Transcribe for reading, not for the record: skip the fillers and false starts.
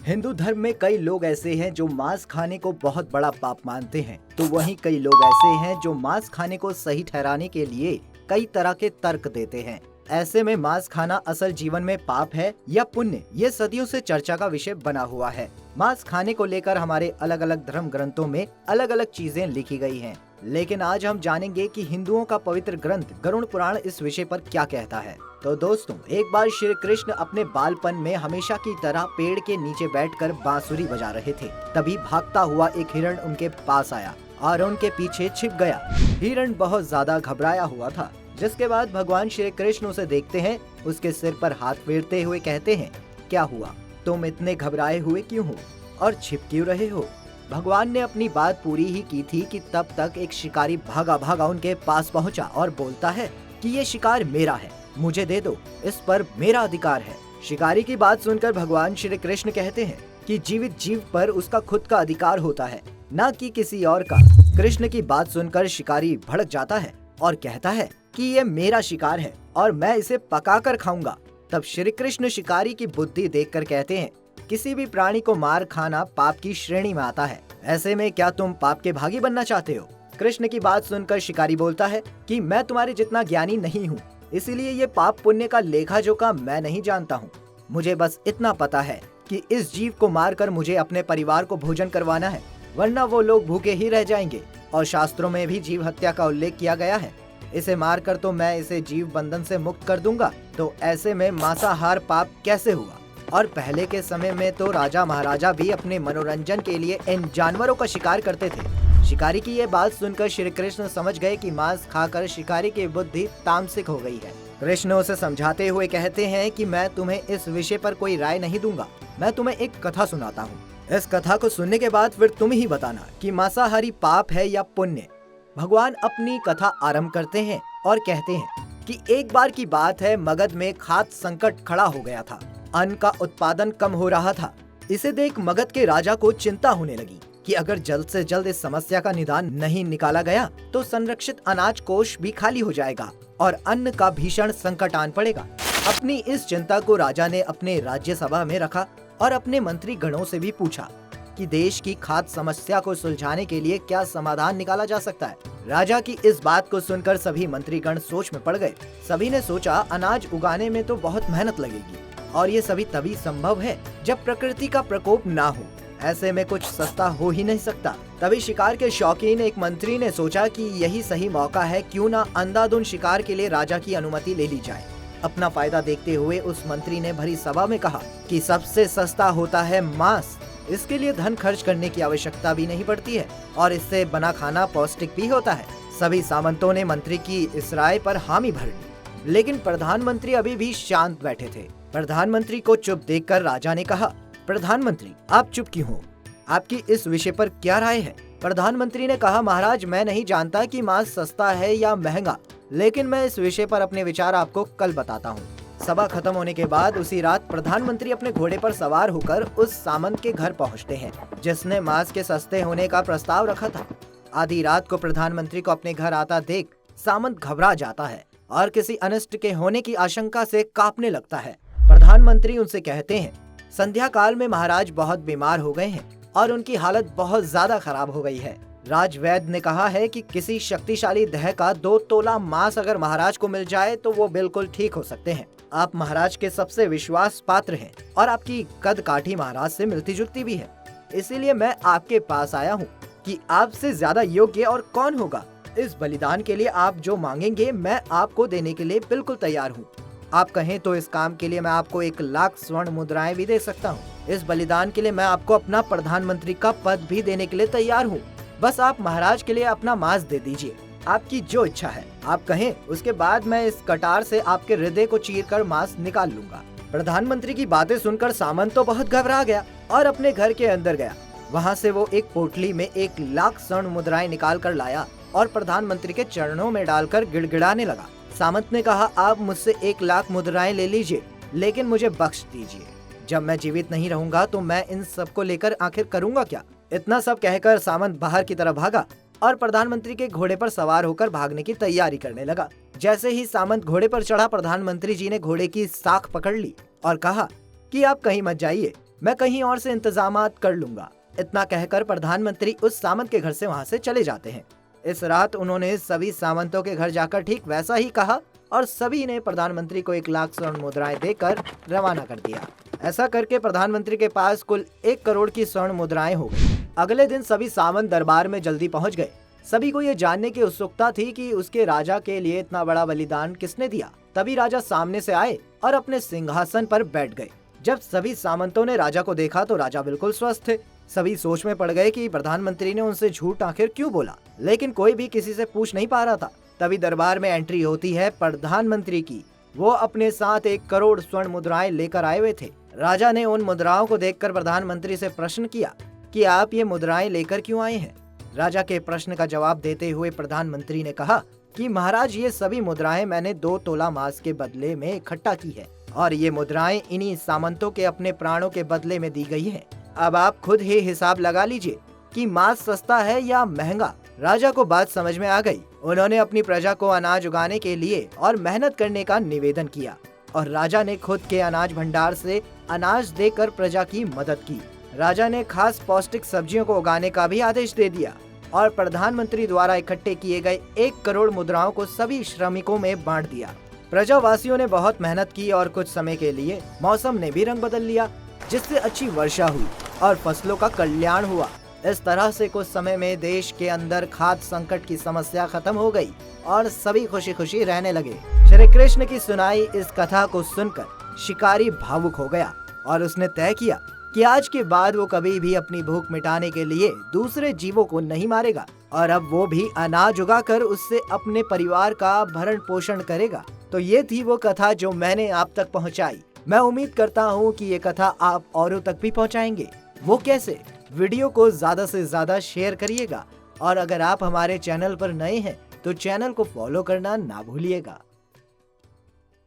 हिंदू धर्म में कई लोग ऐसे हैं जो मांस खाने को बहुत बड़ा पाप मानते हैं, तो वहीं कई लोग ऐसे हैं जो मांस खाने को सही ठहराने के लिए कई तरह के तर्क देते हैं। ऐसे में मांस खाना असल जीवन में पाप है या पुण्य, ये सदियों से चर्चा का विषय बना हुआ है। मांस खाने को लेकर हमारे अलग अलग धर्म ग्रंथों में अलग अलग चीजें लिखी गई हैं, लेकिन आज हम जानेंगे कि हिंदुओं का पवित्र ग्रंथ गरुड़ पुराण इस विषय पर क्या कहता है। तो दोस्तों, एक बार श्री कृष्ण अपने बालपन में हमेशा की तरह पेड़ के नीचे बैठकर बांसुरी बजा रहे थे। तभी भागता हुआ एक हिरण उनके पास आया और उनके पीछे छिप गया। हिरण बहुत ज्यादा घबराया हुआ था, जिसके बाद भगवान श्री कृष्ण उसे देखते हैं, उसके सिर पर हाथ फेरते हुए कहते हैं, क्या हुआ, तुम इतने घबराए हुए क्यों हो और छिप क्यों रहे हो। भगवान ने अपनी बात पूरी ही की थी कि तब तक एक शिकारी भागा भागा उनके पास पहुंचा और बोलता है कि ये शिकार मेरा है, मुझे दे दो, इस पर मेरा अधिकार है। शिकारी की बात सुनकर भगवान श्री कृष्ण कहते हैं कि जीवित जीव पर उसका खुद का अधिकार होता है, न कि किसी और का। कृष्ण की बात सुनकर शिकारी भड़क जाता है और कहता है कि ये मेरा शिकार है और मैं इसे पकाकर खाऊंगा। तब श्री कृष्ण शिकारी की बुद्धि देखकर कहते हैं, किसी भी प्राणी को मार खाना पाप की श्रेणी में आता है, ऐसे में क्या तुम पाप के भागी बनना चाहते हो। कृष्ण की बात सुनकर शिकारी बोलता है कि मैं तुम्हारे जितना ज्ञानी नहीं हूँ, इसीलिए ये पाप पुण्य का लेखा जोखा मैं नहीं जानता हूँ। मुझे बस इतना पता है कि इस जीव को मारकर मुझे अपने परिवार को भोजन करवाना है, वरना वो लोग भूखे ही रह जाएंगे। और शास्त्रों में भी जीव हत्या का उल्लेख किया गया है। इसे मारकर तो मैं इसे जीव बंधन से मुक्त कर दूंगा, तो ऐसे में मांसाहार पाप कैसे हुआ। और पहले के समय में तो राजा महाराजा भी अपने मनोरंजन के लिए इन जानवरों का शिकार करते थे। शिकारी की ये बात सुनकर श्री कृष्ण समझ गए कि मांस खाकर शिकारी की बुद्धि तामसिक हो गई है। कृष्ण उसे समझाते हुए कहते हैं कि मैं तुम्हें इस विषय पर कोई राय नहीं दूंगा, मैं तुम्हें एक कथा सुनाता हूँ। इस कथा को सुनने के बाद फिर तुम ही बताना कि मांसाहारी पाप है या पुण्य। भगवान अपनी कथा आरंभ करते हैं और कहते हैं कि एक बार की बात है, मगध में खाद्य संकट खड़ा हो गया था। अन्न का उत्पादन कम हो रहा था। इसे देख मगध के राजा को चिंता होने लगी कि अगर जल्द से जल्द इस समस्या का निदान नहीं निकाला गया तो संरक्षित अनाज कोष भी खाली हो जाएगा और अन्न का भीषण संकट आन पड़ेगा। अपनी इस चिंता को राजा ने अपने राज्यसभा में रखा और अपने मंत्री गणों से भी पूछा कि देश की खाद्य समस्या को सुलझाने के लिए क्या समाधान निकाला जा सकता है। राजा की इस बात को सुनकर सभी मंत्रीगण सोच में पड़ गए। सभी ने सोचा, अनाज उगाने में तो बहुत मेहनत लगेगी और ये सभी तभी संभव है जब प्रकृति का प्रकोप ना हो। ऐसे में कुछ सस्ता हो ही नहीं सकता। तभी शिकार के शौकीन एक मंत्री ने सोचा कि यही सही मौका है, क्यों ना अंधाधुंध शिकार के लिए राजा की अनुमति ले ली जाए। अपना फायदा देखते हुए उस मंत्री ने भरी सभा में कहा कि सबसे सस्ता होता है मांस, इसके लिए धन खर्च करने की आवश्यकता भी नहीं पड़ती है और इससे बना खाना पौष्टिक भी होता है। सभी सामंतों ने मंत्री की इस राय पर हामी भर ली, लेकिन प्रधानमंत्री अभी भी शांत बैठे थे। प्रधानमंत्री को चुप देखकर राजा ने कहा, प्रधानमंत्री आप चुप क्यों हो, आपकी इस विषय पर क्या राय है। प्रधानमंत्री ने कहा, महाराज मैं नहीं जानता कि मांस सस्ता है या महंगा, लेकिन मैं इस विषय पर अपने विचार आपको कल बताता हूँ। सभा खत्म होने के बाद उसी रात प्रधानमंत्री अपने घोड़े पर सवार होकर उस सामंत के घर पहुँचते हैं जिसने मांस के सस्ते होने का प्रस्ताव रखा था। आधी रात को प्रधानमंत्री को अपने घर आता देख सामंत घबरा जाता है और किसी अनिष्ट के होने की आशंका से कांपने लगता है। प्रधानमंत्री उनसे कहते हैं, संध्या काल में महाराज बहुत बीमार हो गए हैं और उनकी हालत बहुत ज्यादा खराब हो गई है। राजवैद्य ने कहा है कि किसी शक्तिशाली देह का 2 तोला मांस अगर महाराज को मिल जाए तो वो बिल्कुल ठीक हो सकते हैं। आप महाराज के सबसे विश्वास पात्र हैं और आपकी कद काठी महाराज से मिलती जुलती भी है, इसीलिए मैं आपके पास आया हूँ कि आपसे ज्यादा योग्य और कौन होगा। इस बलिदान के लिए आप जो मांगेंगे मैं आपको देने के लिए बिल्कुल तैयार हूँ। आप कहें तो इस काम के लिए मैं आपको 1 लाख स्वर्ण मुद्राएं भी दे सकता हूँ। इस बलिदान के लिए मैं आपको अपना प्रधानमंत्री का पद भी देने के लिए तैयार हूँ। बस आप महाराज के लिए अपना मांस दे दीजिए, आपकी जो इच्छा है आप कहें, उसके बाद मैं इस कटार से आपके हृदय को चीरकर मांस निकाल लूंगा। प्रधानमंत्री की बातें सुनकर सामंत तो बहुत घबरा गया और अपने घर के अंदर गया। वहाँ से वो एक पोटली में 1 लाख स्वर्ण मुद्राएं निकाल कर लाया और प्रधानमंत्री के चरणों में डालकर गिड़गिड़ाने लगा। सामंत ने कहा, आप मुझसे 1 लाख मुद्राएं ले लीजिए, लेकिन मुझे बख्श दीजिए। जब मैं जीवित नहीं रहूंगा तो मैं इन सब को लेकर आखिर करूंगा क्या। इतना सब कहकर सामंत बाहर की तरफ भागा और प्रधानमंत्री के घोड़े पर सवार होकर भागने की तैयारी करने लगा। जैसे ही सामंत घोड़े पर चढ़ा, प्रधानमंत्री जी ने घोड़े की साख पकड़ ली और कहा कि आप कहीं मत जाइए, मैं कहीं और से इंतजामात कर लूंगा। इतना कहकर प्रधानमंत्री उस सामंत के घर से वहां से चले जाते हैं। इस रात उन्होंने सभी सामंतों के घर जाकर ठीक वैसा ही कहा और सभी ने प्रधानमंत्री को 1 लाख स्वर्ण मुद्राएं देकर रवाना कर दिया। ऐसा करके प्रधानमंत्री के पास कुल 1 करोड़ की स्वर्ण मुद्राएं हो गई। अगले दिन सभी सामंत दरबार में जल्दी पहुंच गए। सभी को ये जानने की उत्सुकता थी कि उसके राजा के लिए इतना बड़ा बलिदान किसने दिया। तभी राजा सामने से आए और अपने सिंहासन पर बैठ गए। जब सभी सामंतों ने राजा को देखा तो राजा बिल्कुल स्वस्थ थे। सभी सोच में पड़ गए कि प्रधानमंत्री ने उनसे झूठ आखिर क्यों बोला, लेकिन कोई भी किसी से पूछ नहीं पा रहा था। तभी दरबार में एंट्री होती है प्रधानमंत्री की। वो अपने साथ 1 करोड़ स्वर्ण मुद्राएं लेकर आए हुए थे। राजा ने उन मुद्राओं को देखकर प्रधानमंत्री से प्रश्न किया कि आप ये मुद्राएं लेकर क्यों आए हैं। राजा के प्रश्न का जवाब देते हुए प्रधानमंत्री ने कहा कि महाराज, ये सभी मुद्राएं मैंने 2 तोला मांस के बदले में इकट्ठा की है और ये मुद्राएं इन्हीं सामंतों के अपने प्राणों के बदले में दी गई हैं। अब आप खुद ही हिसाब लगा लीजिए कि मांस सस्ता है या महंगा। राजा को बात समझ में आ गई। उन्होंने अपनी प्रजा को अनाज उगाने के लिए और मेहनत करने का निवेदन किया और राजा ने खुद के अनाज भंडार से अनाज देकर प्रजा की मदद की। राजा ने खास पौष्टिक सब्जियों को उगाने का भी आदेश दे दिया और प्रधानमंत्री द्वारा इकट्ठे किए गए 1 करोड़ मुद्राओं को सभी श्रमिकों में बांट दिया। प्रजावासियों ने बहुत मेहनत की और कुछ समय के लिए मौसम ने भी रंग बदल लिया, जिससे अच्छी वर्षा हुई और फसलों का कल्याण हुआ। इस तरह से कुछ समय में देश के अंदर खाद्य संकट की समस्या खत्म हो गई और सभी खुशी खुशी रहने लगे। श्री कृष्ण की सुनाई इस कथा को सुनकर शिकारी भावुक हो गया और उसने तय किया कि आज के बाद वो कभी भी अपनी भूख मिटाने के लिए दूसरे जीवों को नहीं मारेगा और अब वो भी अनाज उगाकर उससे अपने परिवार का भरण पोषण करेगा। तो ये थी वो कथा जो मैंने आप तक पहुंचाई। मैं उम्मीद करता हूं कि ये कथा आप औरों तक भी पहुंचाएंगे। वो कैसे? वीडियो को ज्यादा से ज्यादा शेयर करिएगा और अगर आप हमारे चैनल पर नए हैं तो चैनल को फॉलो करना ना भूलिएगा।